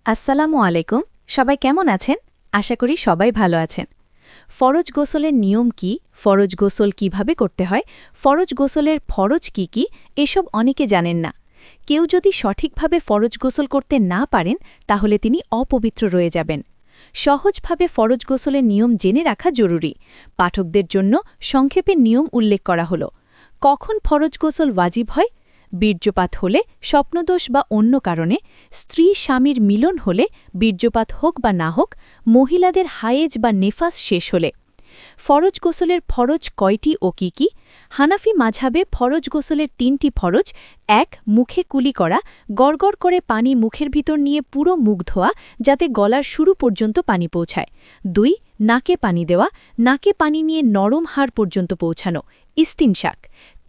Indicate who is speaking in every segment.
Speaker 1: আসসালামু আলাইকুম। সবাই কেমন আছেন? আশা করি সবাই ভালো আছেন। ফরজ গোসলের নিয়ম কি, ফরজ গোসল কিভাবে করতে হয়, ফরজ গোসলের ফরজ কি এসব অনেকে জানেন না। কেউ যদি সঠিকভাবে ফরজ গোসল করতে না পারেন তাহলে তিনি অপবিত্র রয়ে যাবেন। সহজভাবে ফরজ গোসলের নিয়ম জেনে রাখা জরুরি। পাঠকদের জন্য সংক্ষেপে নিয়ম উল্লেখ করা হল। কখন ফরজ গোসল ওয়াজিব হয়? বীর্যপাত হলে, স্বপ্নদোষ বা অন্য কারণে, স্ত্রী স্বামীর মিলন হলে, বীর্যপাত হোক বা না হোক, মহিলাদের হায়েজ বা নেফাস শেষ হলে। ফরজ গোসলের ফরজ কয়টি ও কি? হানাফি মাঝহাবে ফরজ গোসলের ৩টি ফরজ: ১. মুখে কুলি করা, গড়গড় করে পানি মুখের ভিতর নিয়ে পুরো মুখ ধোয়া যাতে গলার শুরু পর্যন্ত পানি পৌঁছায়। ২. নাকে পানি দেওয়া, নাকে পানি নিয়ে নরম হাড় পর্যন্ত পৌঁছানো, ইস্তিনশাক।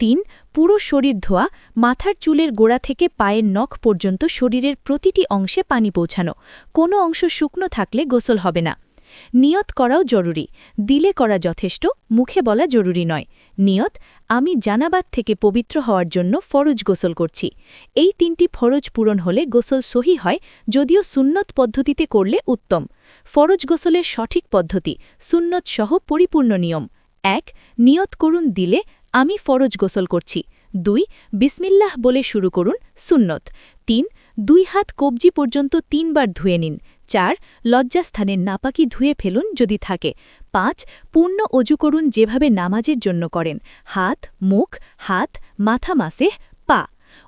Speaker 1: ৩. পুরো শরীর ধোয়া, মাথার চুলের গোড়া থেকে পায়ের নখ পর্যন্ত শরীরের প্রতিটি অংশে পানি পৌঁছানো। কোনো অংশ শুকনো থাকলে গোসল হবে না। নিয়ত করাও জরুরি। দিলে করা যথেষ্ট, মুখে বলা জরুরি নয়। নিয়ত: আমি জানাবাত থেকে পবিত্র হওয়ার জন্য ফরজ গোসল করছি। এই ৩টি ফরজ পূরণ হলে গোসল সহি হয়, যদিও সুন্নত পদ্ধতিতে করলে উত্তম। ফরজ গোসলের সঠিক পদ্ধতি, সুন্নত সহ পরিপূর্ণ নিয়ম: ১. নিয়ত করুন দিলে, আমি ফরজ গোসল করছি। ২. বিসমিল্লাহ বলে শুরু করুন, সুন্নত। ৩. ২ হাত কবজি পর্যন্ত ৩ বার ধুয়ে নিন। ৪. লজ্জাস্থানের নাপাকি ধুয়ে ফেলুন যদি থাকে। ৫. পূর্ণ অজু করুন যেভাবে নামাজের জন্য করেন, হাত, মুখ, হাত, মাথা মাসেহ, পা।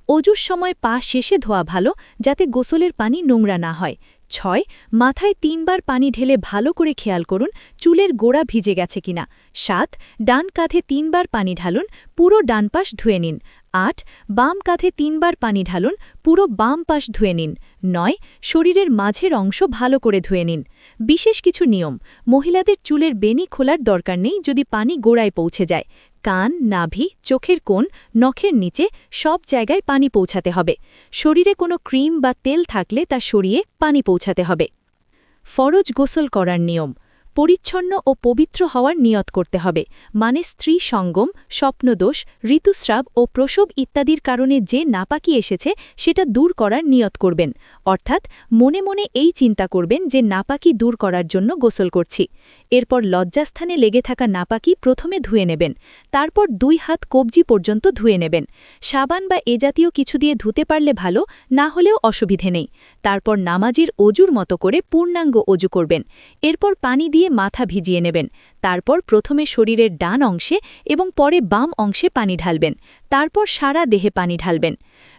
Speaker 1: অজুর সময় পা শেষে ধোয়া ভালো যাতে গোসলের পানি নোংরা না হয়। ৬. মাথায় ৩ বার পানি ঢেলে ভালো করে খেয়াল করুন চুলের গোড়া ভিজে গেছে কিনা। ৭. ডান কাঁধে ৩ বার পানি ঢালুন, পুরো ডান পাশ ধুয়ে নিন। ৮. বাম কাঁধে ৩ বার পানি ঢালুন, পুরো বাম পাশ ধুয়ে নিন। ৯. শরীরের মাঝের অংশ ভালো করে ধুয়ে নিন। বিশেষ কিছু নিয়ম: মহিলাদের চুলের বেনি খোলার দরকার নেই যদি পানি গোড়ায় পৌঁছে যায়। কান, নাভি, চোখের কোণ, নখের নিচে সব জায়গায় পানি পৌঁছাতে হবে। শরীরে কোনো ক্রিম বা তেল থাকলে তা সরিয়ে পানি পৌঁছাতে হবে। ফরজ গোসল করার নিয়ম: পরিচ্ছন্ন ও পবিত্র হওয়ার নিয়ত করতে হবে, মানে স্ত্রী সঙ্গম, স্বপ্নদোষ, ঋতুস্রাব ও প্রসব ইত্যাদির কারণে যে নাপাকি এসেছে সেটা দূর করার নিয়ত করবেন। অর্থাৎ মনে মনে এই চিন্তা করবেন যে নাপাকি দূর করার জন্য গোসল করছি। এরপর লজ্জাস্থানে লেগে থাকা নাপাকি প্রথমে ধুয়ে নেবেন, তারপর ২ হাত কবজি পর্যন্ত ধুয়ে নেবেন। সাবান বা এ জাতীয় কিছু দিয়ে ধুতে পারলে ভালো, না হলেও অসুবিধে নেই। তারপর নামাজের অজুর মতো করে পূর্ণাঙ্গ অজু করবেন। এরপর পানি দিয়ে মাথা ভিজিয়ে নেবেন। তারপর প্রথমে শরীরের ডান অংশে এবং পরে বাম অংশে পানি ঢালবেন। তারপর সারা দেহে পানি ঢালবেন।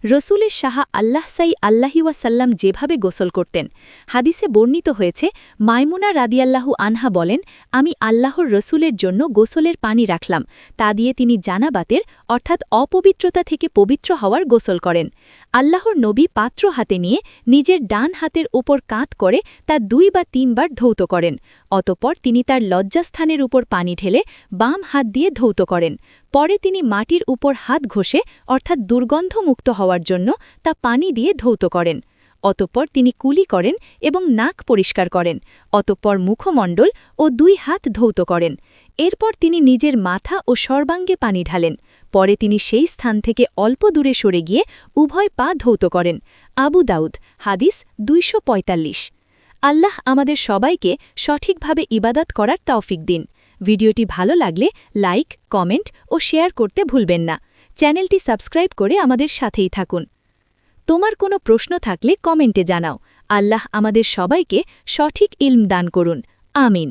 Speaker 1: রসুলের সাহা আল্লাহসাই আল্লাহি ওয়াসাল্লাম যেভাবে গোসল করতেন, হাদিসে বর্ণিত হয়েছে, মাইমুনা রাদিয়াল্লাহু আনহা বলেন, আমি আল্লাহর রসুলের জন্য গোসলের পানি রাখলাম, তা দিয়ে তিনি জানাবাতের অর্থাৎ অপবিত্রতা থেকে পবিত্র হওয়ার গোসল করেন। আল্লাহর নবী পাত্র হাতে নিয়ে নিজের ডান হাতের উপর কাঁধ করে তা ২ বা ৩ বার ধৌত করেন। অতঃপর তিনি তার লজ্জাস্থানের উপর পানি ঢেলে বাম হাত দিয়ে ধৌত করেন। পরে তিনি মাটির উপর হাত ঘষে অর্থাৎ দুর্গন্ধমুক্ত হওয়ার জন্য তা পানি দিয়ে ধৌত করেন। অতঃপর তিনি কুলি করেন এবং নাক পরিষ্কার করেন। অতঃপর মুখমণ্ডল ও ২ হাত ধৌত করেন। এরপর তিনি নিজের মাথা ও সর্বাঙ্গে পানি ঢালেন। পরে তিনি সেই স্থান থেকে অল্প দূরে সরে গিয়ে উভয় পা ধৌত করেন। আবু দাউদ, হাদিস ২৪৫। আল্লাহ আমাদের সবাইকে সঠিকভাবে ইবাদত করার তৌফিক দিন। ভিডিওটি ভালো লাগলে লাইক, কমেন্ট ও শেয়ার করতে ভুলবেন না। চ্যানেলটি সাবস্ক্রাইব করে আমাদের সাথেই থাকুন। তোমার কোনো প্রশ্ন থাকলে কমেন্টে জানাও। আল্লাহ আমাদের সবাইকে সঠিক ইলম দান করুন। আমিন।